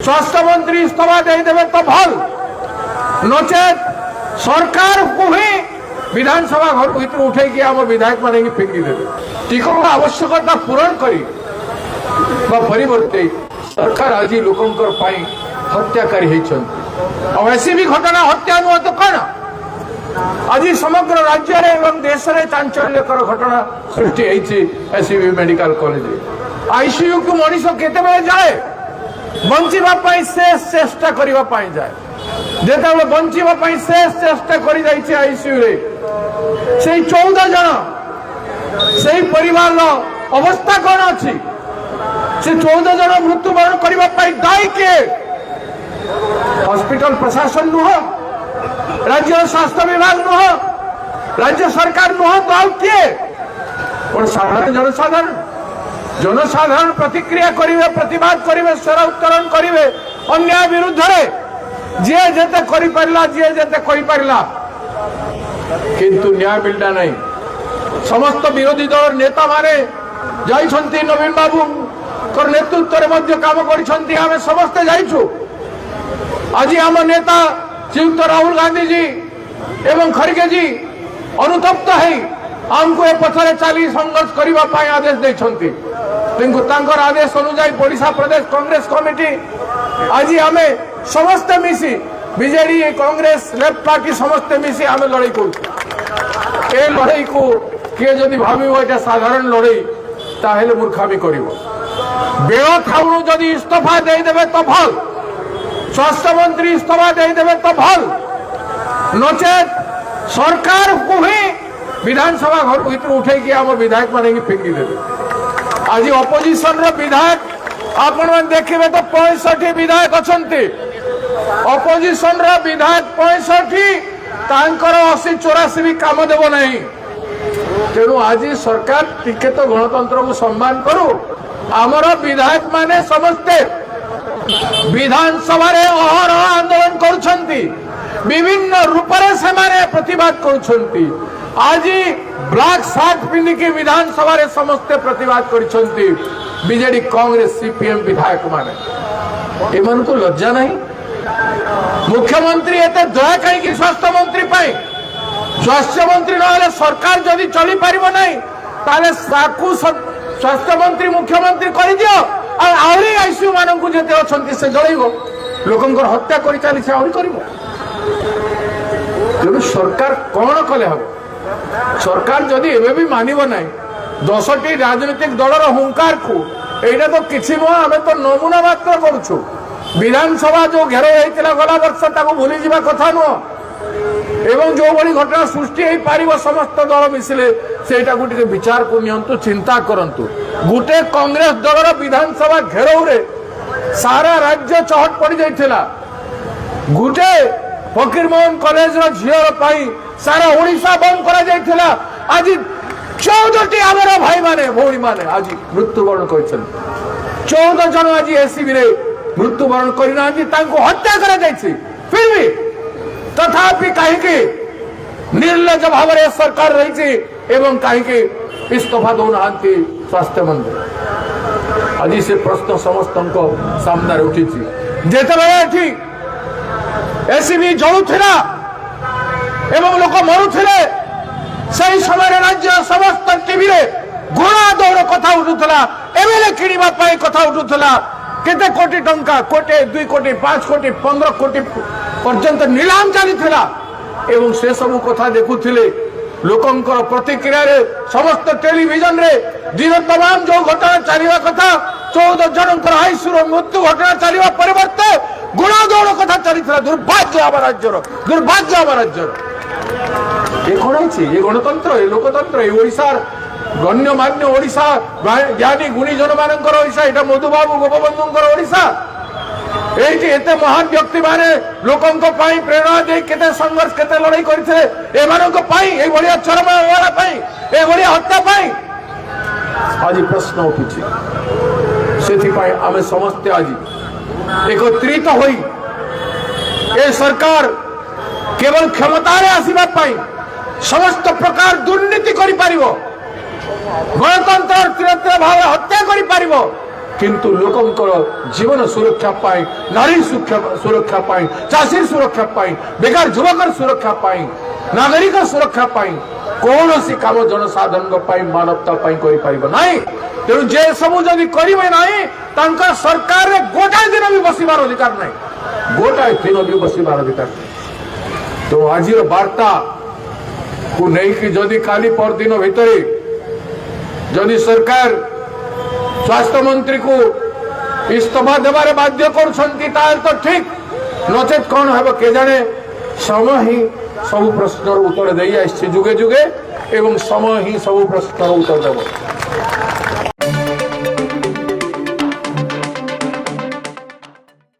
स्वास्थ्यमंत्री इस्तीफा देदेवे तो भल नचेत सरकार को ही विधानसभा घर भर उठे आम विधायक मान फेंकी देवे टिकट आवश्यकता पूरण करी परिवर्ते सरकार आज लोकंकर हत्याकारी होती ऐसी भी घटना हत्या नुह तो कौन आज समग्र राज्य एवं देश में चांचल्यकर घटना सृष्टि एससीबी मेडिकल कॉलेज आईसीयू को मनीष केते जाए बंचापी शेष चेष्टा करने जाए जिते बंचापी शेष चेष्टा कर आईसीयू से 14 जन से परिवार अवस्था कौन अच्छी से 14 जन मृत्युवरण करने दायी किए हॉस्पिटल प्रशासन नुह राज्य स्वास्थ्य विभाग नुह राज्य सरकार नुह तो आउ किए कौन साधारण जनसाधारण प्रतिक्रिया करेंगे प्रतिवाद करेंगे स्वर उत्तोलन करेंगे अन्याय विरुद्ध जी जेते करि पारला जी जेते कहि पारला किंतु न्याय मिलना नहीं समस्त विरोधी दल नेता माने जाइछंती नवीन बाबू कर नेतृत्व रे मध्य काम करिछंती आमे समस्त जाइछु आज आम नेता श्रीयुक्त राहुल गांधी जी एवं खड़गे जी अनुतप्त है आमको ए पथरे चली संघर्ष करने आदेश देछंती किंतु तांकर आदेश अनुसार ओडिशा प्रदेश कांग्रेस कमिटी आज आमे समस्त मिसी बीजेडी कांग्रेस लेफ्ट पार्टी समस्त मिसी आमे लड़ाई करू ए लड़ाई को किए जदि भाविबो एटा साधारण लड़ाई ताहेले मूर्खामी करिवो बेळ थाउनु जदि इस्तीफा दे देबे तो भल स्वास्थ्य मंत्री इस्तीफा देदेवे तो भल नचेत सरकार को ही विधानसभा घर भर उठे आम विधायक मान फेंकी देवे आज अपोजिशन विधायक आपण देखिए तो 65 विधायक अच्छा अपोजिशन विधायक 65 80-84 भी काम देव नहीं तेणु आज सरकार टिके तो गणतंत्र को सम्मान करू आमर विधायक माने समस्ते विधानसभा अहरह आंदोलन करुछंती विभिन्न रूप से प्रतिवाद करुछंती आज ब्लैक शर्ट पिंधिकी विधानसभा समस्ते प्रतिवाद करुछंती बीजेडी कांग्रेस सीपीएम विधायक माने एमन को लज्जा नहीं मुख्यमंत्री एते दया कहीं स्वास्थ्य मंत्री पाई स्वास्थ्य मंत्री न सरकार जदि चली पारिबो नहीं ताले साकू स्वास्थ्य मंत्री मुख्यमंत्री कर दियो आहरी आईसीयू मान को जेते अछंती से जळैबो लोकंकर हत्या करि चली से आहरी करिवो जब सरकार कोन कले हबो सरकार जदि एबे भी मानिबो नाही 10टी राजनीतिक दलर हुंकार को एटा तो किछि न आमे तो नमूना मात्र करूछु विधानसभा जो घेरो हेतिला गला वर्ष ताको भूली जिबा कथा न एवं जो बड़ी घटना सृष्टि हो पारिबो समस्त दल मिसिले सेटा को टिके विचार को नियंतु चिंता करंतु गुटे कांग्रेस दलर विधानसभा घेराव रे सारा राज्य चहट पड़ जाइथिला गुटे फकीरमोहन कॉलेज रो झियर पाई सारा ओडिशा बंद करा जाइथिला आज 14टी आमर भाई माने भौणी माने आज मृत्युवरण करिछन 14 जन आज एसीबी रे मृत्युवरण करिना आज तांको हत्या करा जाइछि फिर भी तथापि कहीं निर्लज भाव सरकार रही एवं कहीं इस्तीफा दौना स्वास्थ्य मंत्री आज से प्रश्न समस्त सामने उठी जिते एसीबी जलुला एवं लोक मरुले से समय राज्य समस्त टीवी रे घोड़ा दौड़ कथा उठुला एमएलए किणवाई कथा उठुला केते कोटी टंका कोटे 2 कोटी 5 कोटी 15 कोटी पर्यंत नीलाम चली एवं से सब कथा देखुले लोकंकर प्रतिक्रिया रे समस्त टेलीविजन रे दिन तमाम जो घटना चलवा कथा 14 जनकर आईसीयू मृत्यु घटना चलवा परिवर्ते गुणा दौड़ कथा चली दुर्भाग्य आम राज्यर दुर्भाग्य आम राज्यर ये कौन ये गणतंत्र ये लोकतंत्र ये ओडिशार गण्यमान्य ओडिशा ज्ञानी गुणी जन मानकर ओडिशा एटा मधुबाबू गोपबंधुंकर ओडिशा एते महान व्यक्ति माने लोकंक पाई प्रेरणा दे केते संघर्ष केते लड़ाई करथे एमानक पाई ए बढिया चरम वाला पाई ए बढिया हत्या पाई आज प्रश्न उठुछि सेथि पाई आमे समस्त आज एकत्रित होई ए सरकार केवल क्षमता रे आसीबा पाई समस्त प्रकार दुर्नीति करि पारिबो गणतंत्र तीव्र भाव हत्या करि पारिबो किंतु लोकंकर जीवन सुरक्षा पाई, नारी सुरक्षा पाई, चाषी सुरक्षा पाई, बेकार युवकर सुरक्षा पाई, नागरिक सुरक्षा पाई कौन सी काम जनसाधारण मानवता नहीं। तेणु जे सब जदि करेंगे नहीं तांका सरकार रे गोटाए दिन भी बसिबार अधिकार नहीं, गोटाए दिन भी बसिबार अधिकार नहीं। तो आज वार्ता को लेकिन जदि काली पर दिन भितर जदि सरकार स्वास्थ्य मंत्री को इस्तीफा देवारे बाध्य कर तो ठीक, नचेत कौन हम के जाने। समय ही सब प्रश्न उत्तर दे जुगे जुगे एवं समय ही सब प्रश्न उत्तर देव।